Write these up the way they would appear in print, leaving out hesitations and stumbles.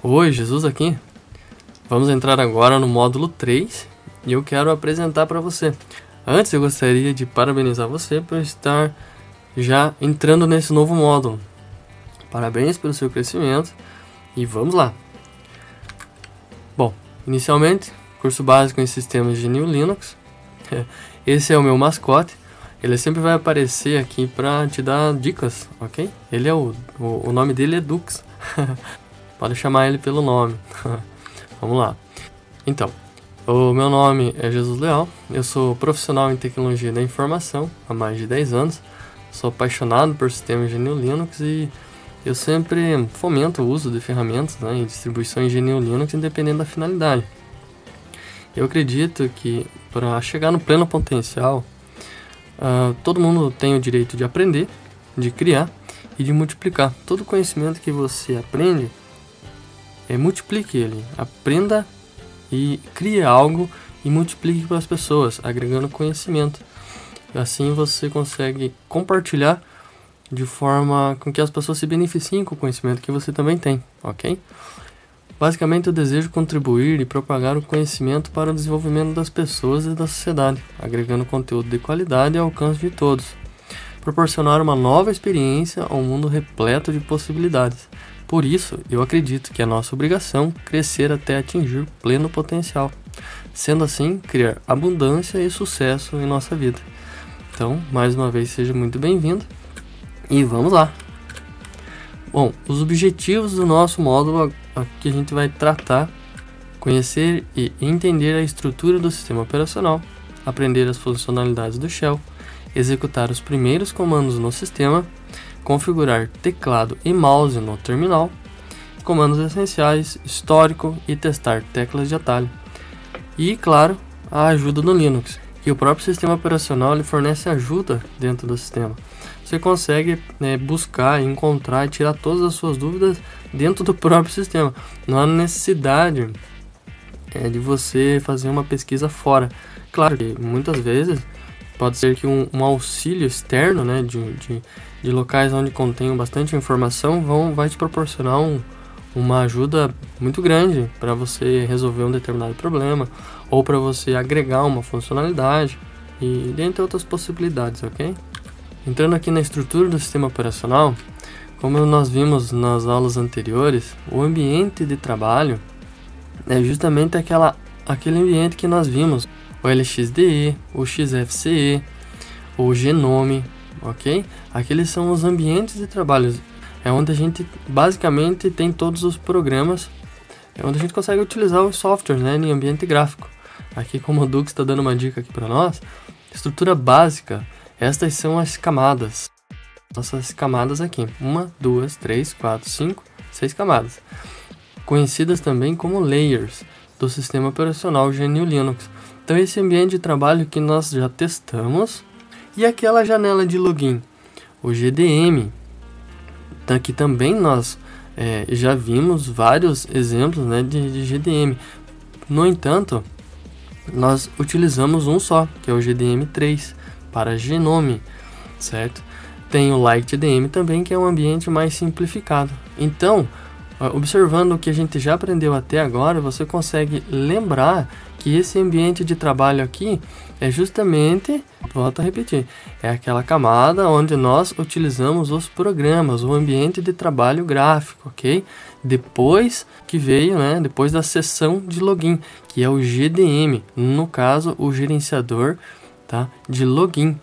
Oi, Jesus aqui. Vamos entrar agora no módulo 3 e eu quero apresentar para você. Antes eu gostaria de parabenizar você por estar já entrando nesse novo módulo. Parabéns pelo seu crescimento e vamos lá. Bom, inicialmente, curso básico em sistemas de GNU Linux. Esse é o meu mascote. Ele sempre vai aparecer aqui para te dar dicas, ok? Ele é o nome dele é Dux. Pode chamar ele pelo nome. Vamos lá. Então, o meu nome é Jesus Leal. Eu sou profissional em tecnologia da informação há mais de 10 anos. Sou apaixonado por sistemas GNU Linux e eu sempre fomento o uso de ferramentas, né, e distribuições GNU Linux independente da finalidade. Eu acredito que para chegar no pleno potencial, todo mundo tem o direito de aprender, de criar e de multiplicar. Todo conhecimento que você aprende, multiplique ele. Aprenda e crie algo e multiplique para as pessoas, agregando conhecimento. Assim você consegue compartilhar de forma com que as pessoas se beneficiem com o conhecimento que você também tem, ok? Basicamente, eu desejo contribuir e propagar o conhecimento para o desenvolvimento das pessoas e da sociedade, agregando conteúdo de qualidade ao alcance de todos. Proporcionar uma nova experiência a um mundo repleto de possibilidades. Por isso, eu acredito que é nossa obrigação crescer até atingir pleno potencial. Sendo assim, criar abundância e sucesso em nossa vida. Então, mais uma vez, seja muito bem-vindo e vamos lá! Bom, os objetivos do nosso módulo que a gente vai tratar: conhecer e entender a estrutura do sistema operacional, aprender as funcionalidades do Shell, executar os primeiros comandos no sistema, configurar teclado e mouse no terminal, comandos essenciais, histórico e testar teclas de atalho. E, claro, a ajuda do Linux, que o próprio sistema operacional lhe fornece ajuda dentro do sistema. Você consegue buscar, encontrar e tirar todas as suas dúvidas dentro do próprio sistema. Não há necessidade de você fazer uma pesquisa fora. Claro que muitas vezes pode ser que um auxílio externo, né, de locais onde contém bastante informação vai te proporcionar uma ajuda muito grande para você resolver um determinado problema ou para você agregar uma funcionalidade e dentre outras possibilidades, ok? Entrando aqui na estrutura do sistema operacional, como nós vimos nas aulas anteriores, o ambiente de trabalho é justamente aquele ambiente que nós vimos: o LXDE, o XFCE, o Genome, ok? Aqueles são os ambientes de trabalho, é onde a gente basicamente tem todos os programas, é onde a gente consegue utilizar os softwares, né, em ambiente gráfico. Aqui, como o Dux está dando uma dica aqui para nós, estrutura básica, estas são as camadas. Nossas camadas aqui, 1, 2, 3, 4, 5, 6 camadas, conhecidas também como layers do sistema operacional GNU Linux. Então, esse ambiente de trabalho que nós já testamos, e aquela janela de login, o GDM, que também nós já vimos vários exemplos, né, de GDM. No entanto, nós utilizamos um só, que é o GDM3 para Genome, certo? Tem o LightDM também, que é um ambiente mais simplificado. Então, observando o que a gente já aprendeu até agora, você consegue lembrar que esse ambiente de trabalho aqui é justamente, volto a repetir, é aquela camada onde nós utilizamos os programas, o ambiente de trabalho gráfico, ok? Depois que veio, né, depois da seção de login, que é o GDM, no caso, o gerenciador, tá, de login,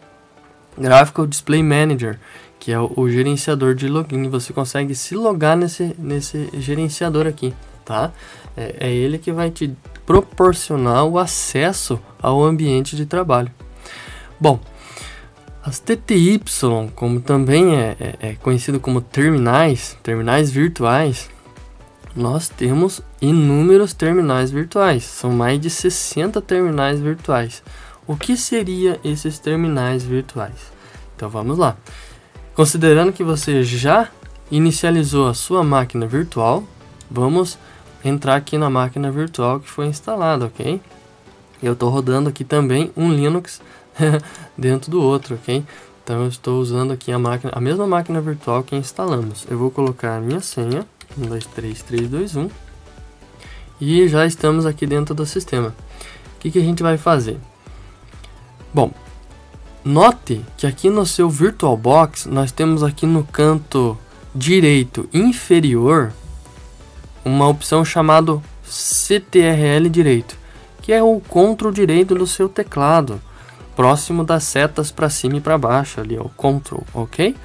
Graphical Display Manager, que é o gerenciador de login. Você consegue se logar nesse gerenciador aqui, tá? É ele que vai te proporcionar o acesso ao ambiente de trabalho. Bom, as TTY, como também é conhecido como terminais virtuais, nós temos inúmeros terminais virtuais. São mais de 60 terminais virtuais. O que seriam esses terminais virtuais? Então vamos lá. Considerando que você já inicializou a sua máquina virtual, vamos entrar aqui na máquina virtual que foi instalada, ok? Eu estou rodando aqui também um Linux dentro do outro, ok? Então eu estou usando aqui a mesma máquina virtual que instalamos. Eu vou colocar a minha senha, 1, 2, 3, 3, 2, 1, e já estamos aqui dentro do sistema. O que a gente vai fazer? Bom, note que aqui no seu VirtualBox nós temos aqui no canto direito inferior uma opção chamada CTRL direito, que é o control direito do seu teclado, próximo das setas para cima e para baixo, ali é o control, ok?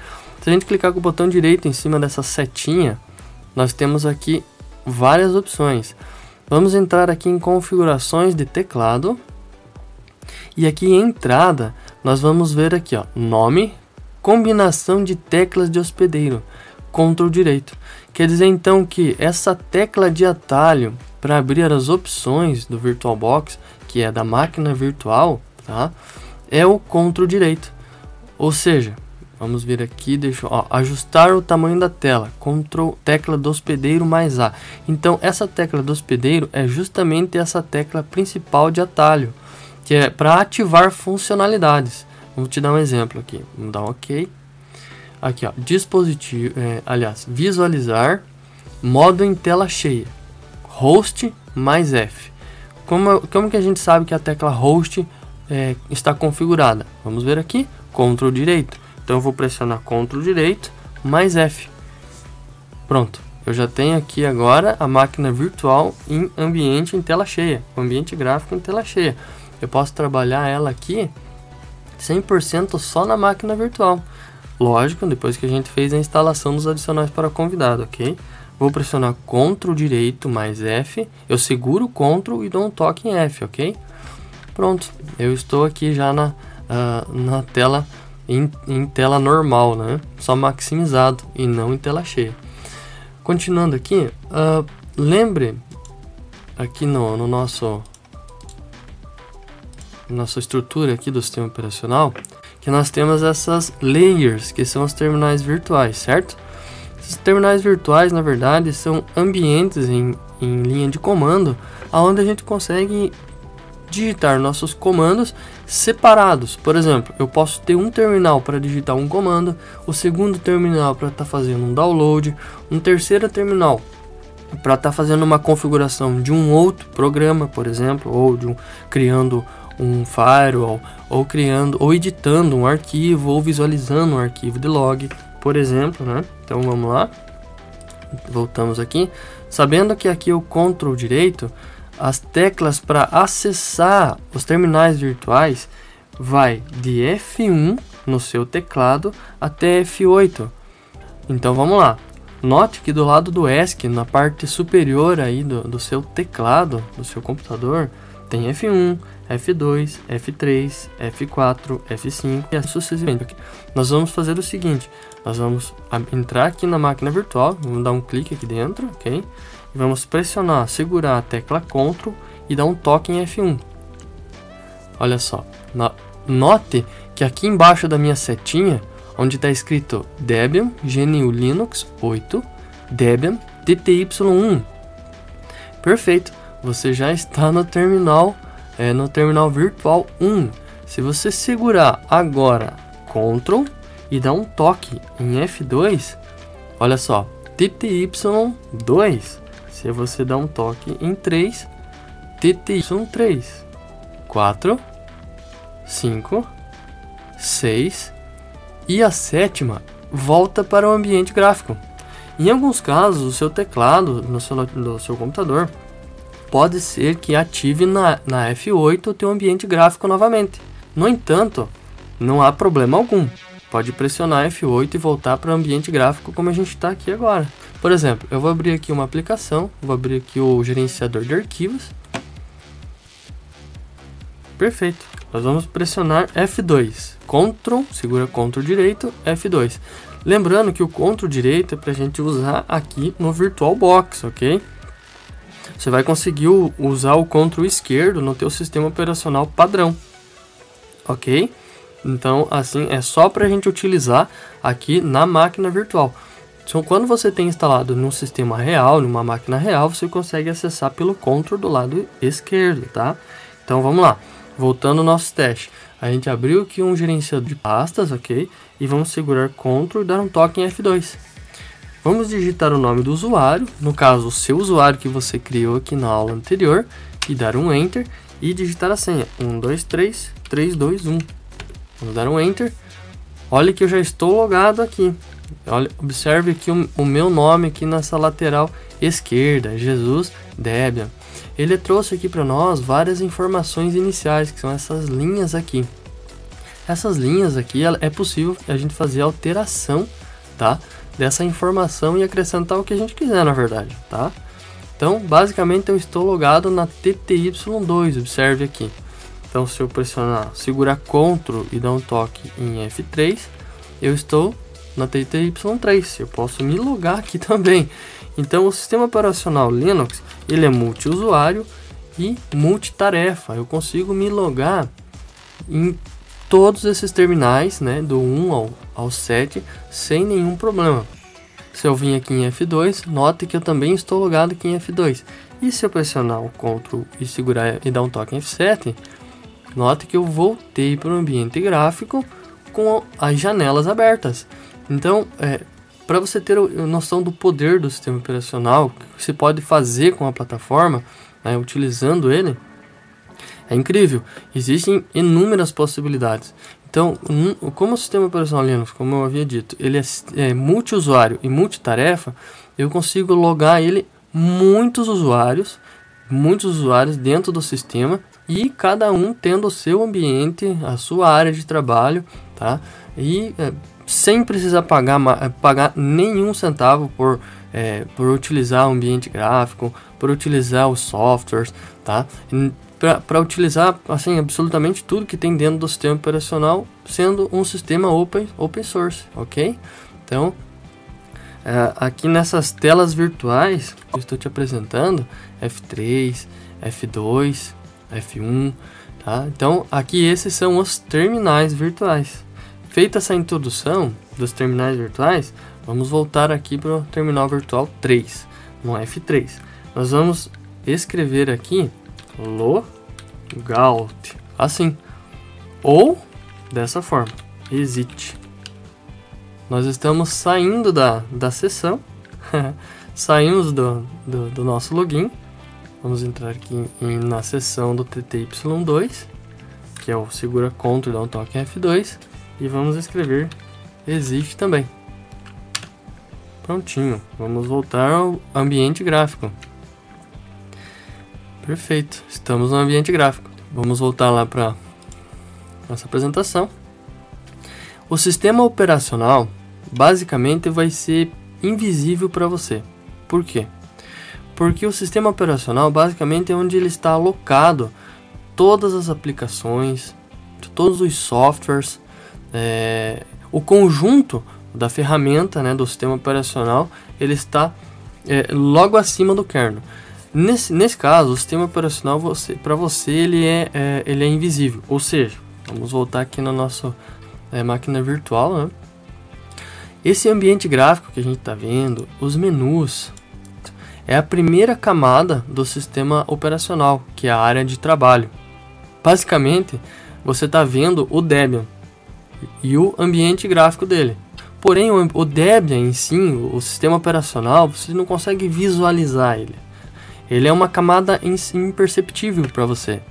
Se a gente clicar com o botão direito em cima dessa setinha, nós temos aqui várias opções. Vamos entrar aqui em configurações de teclado, e aqui em entrada nós vamos ver aqui, ó, nome, combinação de teclas de hospedeiro, control direito. Quer dizer então que essa tecla de atalho para abrir as opções do VirtualBox, que é da máquina virtual, tá? É o control direito. Ou seja, vamos vir aqui, ajustar o tamanho da tela, control, tecla do hospedeiro mais A. Então essa tecla do hospedeiro é justamente essa tecla principal de atalho, que é para ativar funcionalidades. Vou te dar um exemplo aqui. Vamos dar um OK. Aqui, ó, dispositivo, visualizar, modo em tela cheia, host mais F. Como que a gente sabe que a tecla host está configurada? Vamos ver aqui, Ctrl direito. Então eu vou pressionar Ctrl direito mais F. Pronto, eu já tenho aqui agora a máquina virtual em ambiente em tela cheia, o ambiente gráfico em tela cheia. Eu posso trabalhar ela aqui 100% só na máquina virtual. Lógico, depois que a gente fez a instalação dos adicionais para convidado, ok? Vou pressionar Ctrl direito mais F, eu seguro o Ctrl e dou um toque em F, ok? Pronto, eu estou aqui já na tela, em tela normal, né? Só maximizado e não em tela cheia. Continuando aqui, lembre aqui no nossa estrutura aqui do sistema operacional, que nós temos essas layers, que são os terminais virtuais, certo? Esses terminais virtuais, na verdade, são ambientes em linha de comando, onde a gente consegue digitar nossos comandos separados. Por exemplo, eu posso ter um terminal para digitar um comando, o segundo terminal para estar fazendo um download, um terceiro terminal para estar fazendo uma configuração de um outro programa, por exemplo, ou criando um firewall, ou criando, ou editando um arquivo, ou visualizando um arquivo de log, por exemplo, né? Então vamos lá, voltamos aqui, sabendo que aqui o Ctrl direito, as teclas para acessar os terminais virtuais vai de F1 no seu teclado até F8. Então vamos lá, note que do lado do ESC, na parte superior aí do seu teclado, do seu computador, tem F1, F2, F3, F4, F5 e assim sucessivamente. Nós vamos fazer o seguinte, nós vamos entrar aqui na máquina virtual, vamos dar um clique aqui dentro, ok? E vamos pressionar, segurar a tecla Ctrl e dar um toque em F1. Olha só, note que aqui embaixo da minha setinha, onde está escrito Debian GNU Linux 8, Debian TTY1. Perfeito, você já está no terminal virtual 1. Se você segurar agora Ctrl e dar um toque em F2, olha só, TTY2. Se você dar um toque em 3, TTY3, 4, 5, 6 e a sétima volta para o ambiente gráfico. Em alguns casos, o seu teclado no seu computador pode ser que ative na F8 o teu ambiente gráfico novamente. No entanto, não há problema algum. Pode pressionar F8 e voltar para o ambiente gráfico como a gente está aqui agora. Por exemplo, eu vou abrir aqui uma aplicação, vou abrir aqui o gerenciador de arquivos. Perfeito. Nós vamos pressionar F2. Ctrl, segura Ctrl direito, F2. Lembrando que o Ctrl direito é para a gente usar aqui no VirtualBox, ok? Você vai conseguir usar o Ctrl esquerdo no teu sistema operacional padrão, ok? Então, assim, é só para a gente utilizar aqui na máquina virtual. Então, quando você tem instalado num sistema real, numa máquina real, você consegue acessar pelo Ctrl do lado esquerdo, tá? Então, vamos lá. Voltando ao nosso teste. A gente abriu aqui um gerenciador de pastas, ok? E vamos segurar Ctrl e dar um toque em F2. Vamos digitar o nome do usuário, no caso o seu usuário que você criou aqui na aula anterior, e dar um Enter e digitar a senha 123321. Vamos dar um Enter. Olha que eu já estou logado aqui. Olha, observe aqui o meu nome aqui nessa lateral esquerda, Jesus Debian. Ele trouxe aqui para nós várias informações iniciais, que são essas linhas aqui. Essas linhas aqui, é possível a gente fazer alteração, tá, dessa informação e acrescentar o que a gente quiser, na verdade, tá? Então, basicamente, eu estou logado na TTY2, observe aqui. Então, se eu pressionar, segurar Ctrl e dar um toque em F3, eu estou na TTY3. Eu posso me logar aqui também. Então, o sistema operacional Linux, ele é multiusuário e multitarefa. Eu consigo me logar em todos esses terminais, né, do 1 ao 7, sem nenhum problema. Se eu vim aqui em F2, note que eu também estou logado aqui em F2. E se eu pressionar o Ctrl e segurar e dar um toque em F7, note que eu voltei para o ambiente gráfico com as janelas abertas. Então, para você ter noção do poder do sistema operacional, que você pode fazer com a plataforma, né, utilizando ele, é incrível. Existem inúmeras possibilidades. Então, como o sistema operacional Linux, como eu havia dito, ele é multiusuário e multitarefa, eu consigo logar ele muitos usuários dentro do sistema, e cada um tendo o seu ambiente, a sua área de trabalho, tá? E sem precisar pagar nenhum centavo por utilizar o ambiente gráfico, por utilizar os softwares, tá? Para utilizar assim absolutamente tudo que tem dentro do sistema operacional, sendo um sistema open source, ok? Então, aqui nessas telas virtuais que eu estou te apresentando, F3, F2, F1, tá? Então, aqui esses são os terminais virtuais. Feita essa introdução dos terminais virtuais, vamos voltar aqui para o terminal virtual 3, no F3. Nós vamos escrever aqui logout, assim, ou dessa forma, exit. Nós estamos saindo da sessão, saímos do nosso login, vamos entrar aqui na seção do TTY2, que é o segura Ctrl e dá um toque em F2, e vamos escrever exit também. Prontinho, vamos voltar ao ambiente gráfico. Perfeito, estamos no ambiente gráfico. Vamos voltar lá para nossa apresentação. O sistema operacional basicamente vai ser invisível para você. Por quê? Porque o sistema operacional basicamente é onde ele está alocado todas as aplicações, todos os softwares, o conjunto da ferramenta, né, do sistema operacional, ele está logo acima do kernel. Nesse caso, o sistema operacional, para você, ele é invisível. Ou seja, vamos voltar aqui na nossa máquina virtual, né? Esse ambiente gráfico que a gente está vendo, os menus, é a primeira camada do sistema operacional, que é a área de trabalho. Basicamente, você está vendo o Debian e o ambiente gráfico dele. Porém, o Debian em si, o sistema operacional, você não consegue visualizar ele. Ele é uma camada imperceptível para você,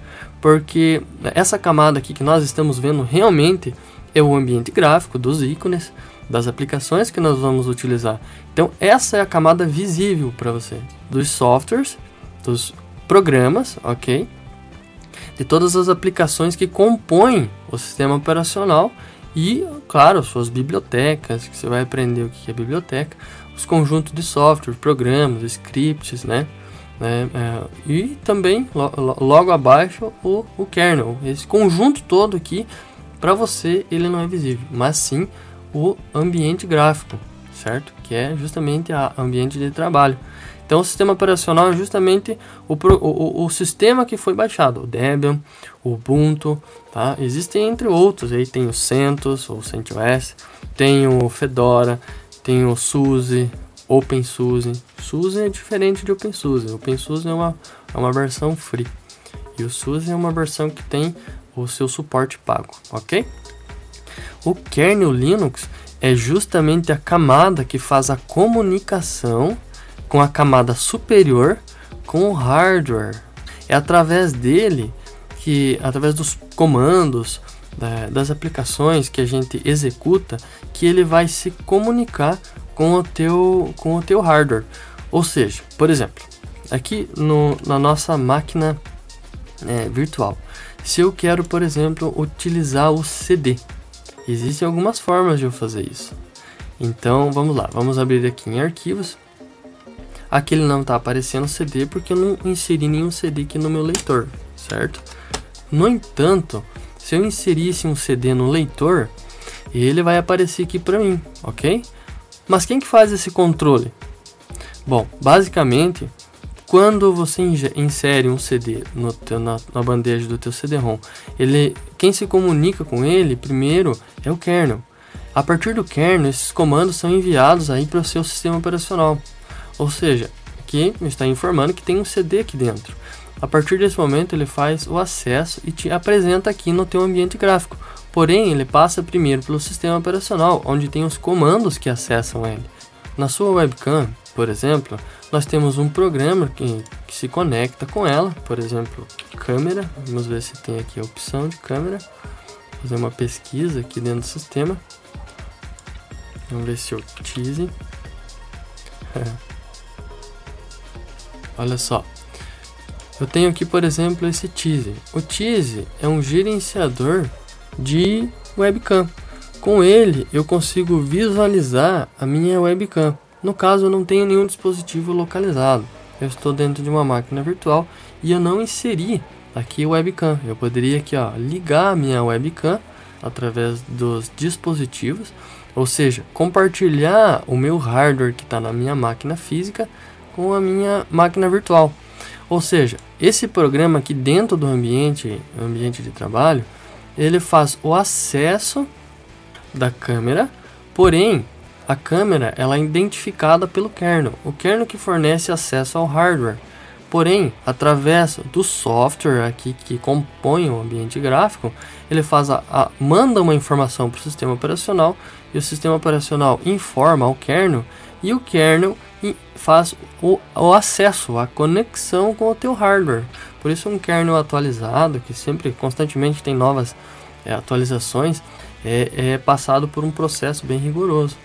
porque essa camada aqui que nós estamos vendo realmente é o ambiente gráfico dos ícones, das aplicações que nós vamos utilizar. Então essa é a camada visível para você, dos softwares, dos programas, ok? De todas as aplicações que compõem o sistema operacional e, claro, suas bibliotecas, que você vai aprender o que é biblioteca, os conjuntos de software, programas, scripts, né? E também logo abaixo o kernel. Esse conjunto todo aqui, para você, ele não é visível, mas sim o ambiente gráfico, certo? Que é justamente o ambiente de trabalho. Então o sistema operacional é justamente o sistema que foi baixado, o Debian, o Ubuntu, tá? Existem entre outros, aí tem o CentOS ou CentOS, tem o Fedora, tem o SUSE, OpenSUSE. SUSE é diferente de OpenSUSE. OpenSUSE é uma versão free e o SUSE é uma versão que tem o seu suporte pago, ok? O kernel Linux é justamente a camada que faz a comunicação com a camada superior com o hardware. É através dele através dos comandos, das aplicações que a gente executa, que ele vai se comunicar com o teu hardware. Ou seja, por exemplo, aqui na nossa máquina virtual, se eu quero, por exemplo, utilizar o CD, existem algumas formas de eu fazer isso. Então vamos lá, vamos abrir aqui em arquivos. Aqui ele não está aparecendo CD porque eu não inseri nenhum CD aqui no meu leitor, certo? No entanto, se eu inserisse um CD no leitor, ele vai aparecer aqui para mim, ok? Mas quem que faz esse controle? Bom, basicamente, quando você insere um CD na bandeja do teu CD-ROM, quem se comunica com ele primeiro é o kernel. A partir do kernel, esses comandos são enviados aí para o seu sistema operacional. Ou seja, aqui está informando que tem um CD aqui dentro. A partir desse momento ele faz o acesso e te apresenta aqui no teu ambiente gráfico. Porém, ele passa primeiro pelo sistema operacional, onde tem os comandos que acessam ele. Na sua webcam, por exemplo, nós temos um programa que se conecta com ela, por exemplo, câmera. Vamos ver se tem aqui a opção de câmera. Vou fazer uma pesquisa aqui dentro do sistema. Vamos ver se eu tease. Olha só. Eu tenho aqui, por exemplo, esse Tease. O Tease é um gerenciador de webcam. Com ele, eu consigo visualizar a minha webcam. No caso, eu não tenho nenhum dispositivo localizado. Eu estou dentro de uma máquina virtual e eu não inseri aqui o webcam. Eu poderia aqui, ligar a minha webcam através dos dispositivos, ou seja, compartilhar o meu hardware que está na minha máquina física com a minha máquina virtual. Ou seja, esse programa aqui dentro do ambiente de trabalho, ele faz o acesso da câmera, porém a câmera ela é identificada pelo kernel, o kernel que fornece acesso ao hardware. Porém, através do software aqui que compõe o ambiente gráfico, ele manda uma informação para o sistema operacional e o sistema operacional informa ao kernel e o kernel faz o acesso, a conexão com o teu hardware. Por isso um kernel atualizado, que constantemente tem novas atualizações, é passado por um processo bem rigoroso.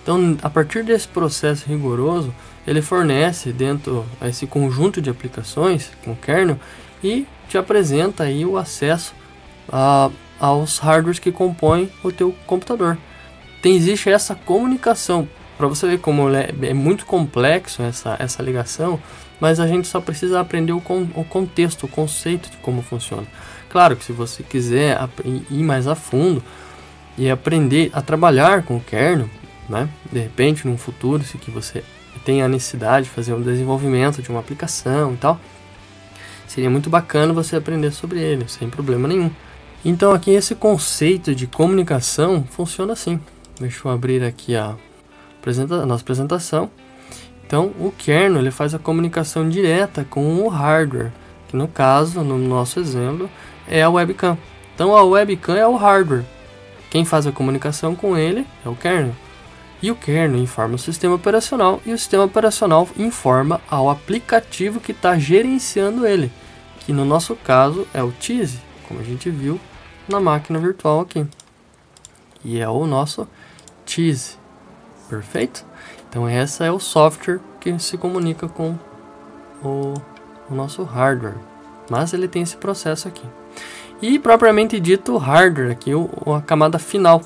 Então, a partir desse processo rigoroso, ele fornece dentro esse conjunto de aplicações com o kernel e te apresenta aí o acesso aos hardwares que compõem o teu computador. Existe essa comunicação. Para você ver como é muito complexo essa ligação, mas a gente só precisa aprender o contexto, o conceito de como funciona. Claro que se você quiser ir mais a fundo e aprender a trabalhar com o kernel, né? De repente, num futuro, se que você tem a necessidade de fazer um desenvolvimento de uma aplicação e tal, seria muito bacana você aprender sobre ele, sem problema nenhum. Então aqui esse conceito de comunicação funciona assim. Deixa eu abrir aqui a nossa apresentação. Então o kernel ele faz a comunicação direta com o hardware, que no caso, no nosso exemplo, é a webcam. Então a webcam é o hardware. Quem faz a comunicação com ele é o kernel. E o kernel informa o sistema operacional e o sistema operacional informa ao aplicativo que está gerenciando ele, que no nosso caso é o Tease, como a gente viu na máquina virtual aqui. E é o nosso Tease. Perfeito? Então esse é o software que se comunica com o nosso hardware. Mas ele tem esse processo aqui. E propriamente dito o hardware aqui, a camada final,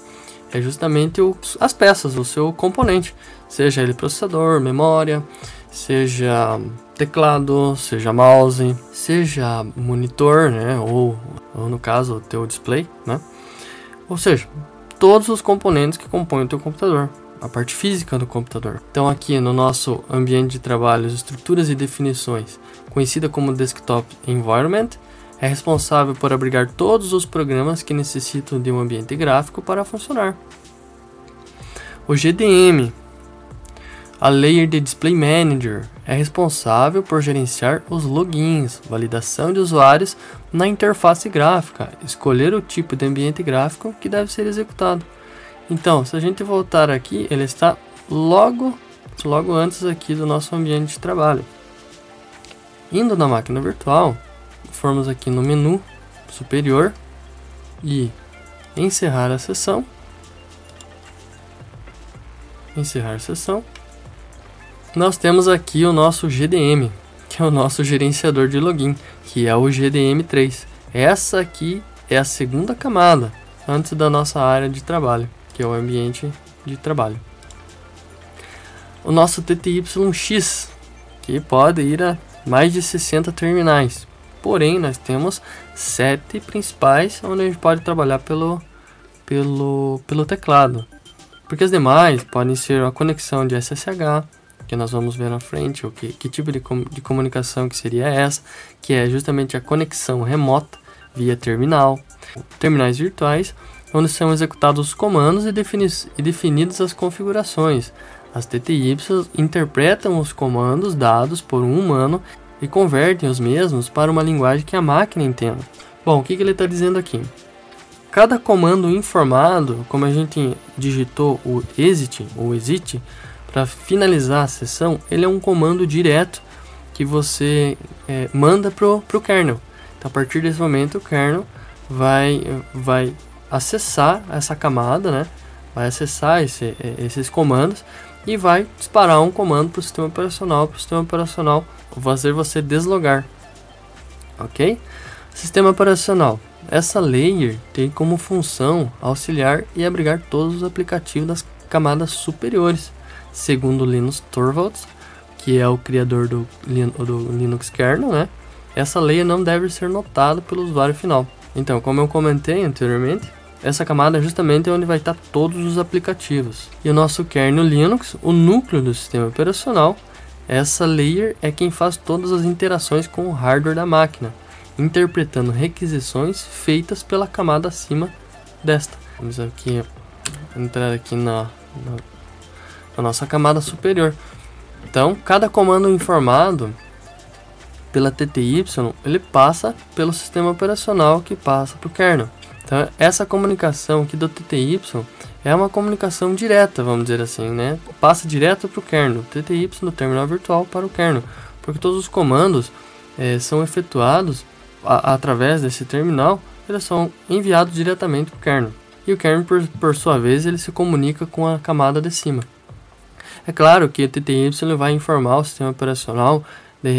é justamente as peças, o seu componente. Seja ele processador, memória, seja teclado, seja mouse, seja monitor, né? Ou no caso o teu display, né? Ou seja, todos os componentes que compõem o teu computador. A parte física do computador. Então aqui no nosso ambiente de trabalho, as estruturas e definições, conhecida como Desktop Environment, é responsável por abrigar todos os programas que necessitam de um ambiente gráfico para funcionar. O GDM, a Layer de Display Manager, é responsável por gerenciar os logins, validação de usuários na interface gráfica, escolher o tipo de ambiente gráfico que deve ser executado. Então, se a gente voltar aqui, ele está logo antes aqui do nosso ambiente de trabalho. Indo na máquina virtual, formos aqui no menu superior e encerrar a sessão. Encerrar sessão. Nós temos aqui o nosso GDM, que é o nosso gerenciador de login, que é o GDM3. Essa aqui é a segunda camada antes da nossa área de trabalho, que é o ambiente de trabalho. O nosso TTYX, que pode ir a mais de 60 terminais. Porém, nós temos 7 principais onde a gente pode trabalhar pelo teclado. Porque as demais podem ser a conexão de SSH, que nós vamos ver na frente, o que tipo de comunicação que seria essa, que é justamente a conexão remota via terminal. Terminais virtuais, onde são executados os comandos e definidas as configurações. As TTY interpretam os comandos dados por um humano e convertem os mesmos para uma linguagem que a máquina entenda. Bom, o que ele está dizendo aqui? Cada comando informado, como a gente digitou o exit para finalizar a sessão, ele é um comando direto que você manda para o kernel. Então, a partir desse momento, o kernel vai acessar essa camada, né? Vai acessar esses comandos e vai disparar um comando para o sistema operacional fazer você deslogar, ok? Sistema operacional. Essa layer tem como função auxiliar e abrigar todos os aplicativos das camadas superiores, segundo Linus Torvalds, que é o criador do Linux kernel, né? Essa layer não deve ser notada pelo usuário final. Então, como eu comentei anteriormente, essa camada é justamente onde vai estar todos os aplicativos. E o nosso kernel Linux, o núcleo do sistema operacional, essa layer é quem faz todas as interações com o hardware da máquina, interpretando requisições feitas pela camada acima desta. Vamos aqui entrar aqui na nossa camada superior. Então, cada comando informado pela TTY, ele passa pelo sistema operacional que passa para o kernel. Então, essa comunicação aqui do TTY é uma comunicação direta, vamos dizer assim, né? Passa direto para o kernel, TTY do terminal virtual para o kernel, porque todos os comandos são efetuados através desse terminal, eles são enviados diretamente para o kernel. E o kernel, por sua vez, ele se comunica com a camada de cima. É claro que o TTY ele vai informar o sistema operacional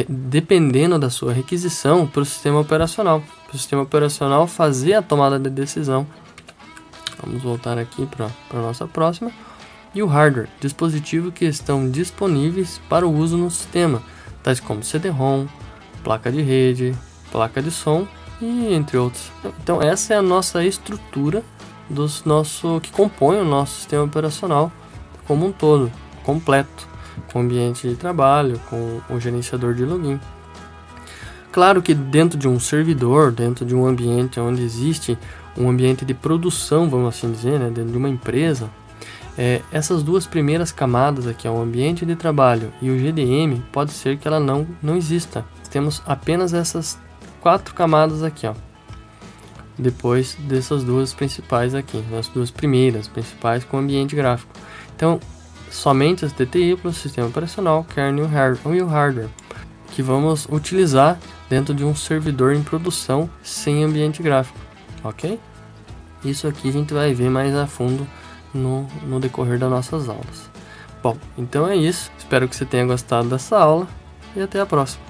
dependendo da sua requisição para o sistema operacional fazer a tomada de decisão. Vamos voltar aqui para a nossa próxima. E o hardware, dispositivos que estão disponíveis para o uso no sistema, tais como CD-ROM, placa de rede, placa de som e entre outros. Então essa é a nossa estrutura que compõe o nosso sistema operacional como um todo, completo, com o ambiente de trabalho, com o gerenciador de login. Claro que dentro de um servidor, dentro de um ambiente onde existe um ambiente de produção, vamos assim dizer, né, dentro de uma empresa, essas duas primeiras camadas aqui, o ambiente de trabalho e o GDM, pode ser que ela não exista. Temos apenas essas 4 camadas aqui, ó. Depois dessas duas principais aqui, as duas primeiras principais com ambiente gráfico. Então, somente as TTY, o sistema operacional, kernel e o hardware, que vamos utilizar dentro de um servidor em produção sem ambiente gráfico, ok? Isso aqui a gente vai ver mais a fundo no decorrer das nossas aulas. Bom, então é isso. Espero que você tenha gostado dessa aula e até a próxima.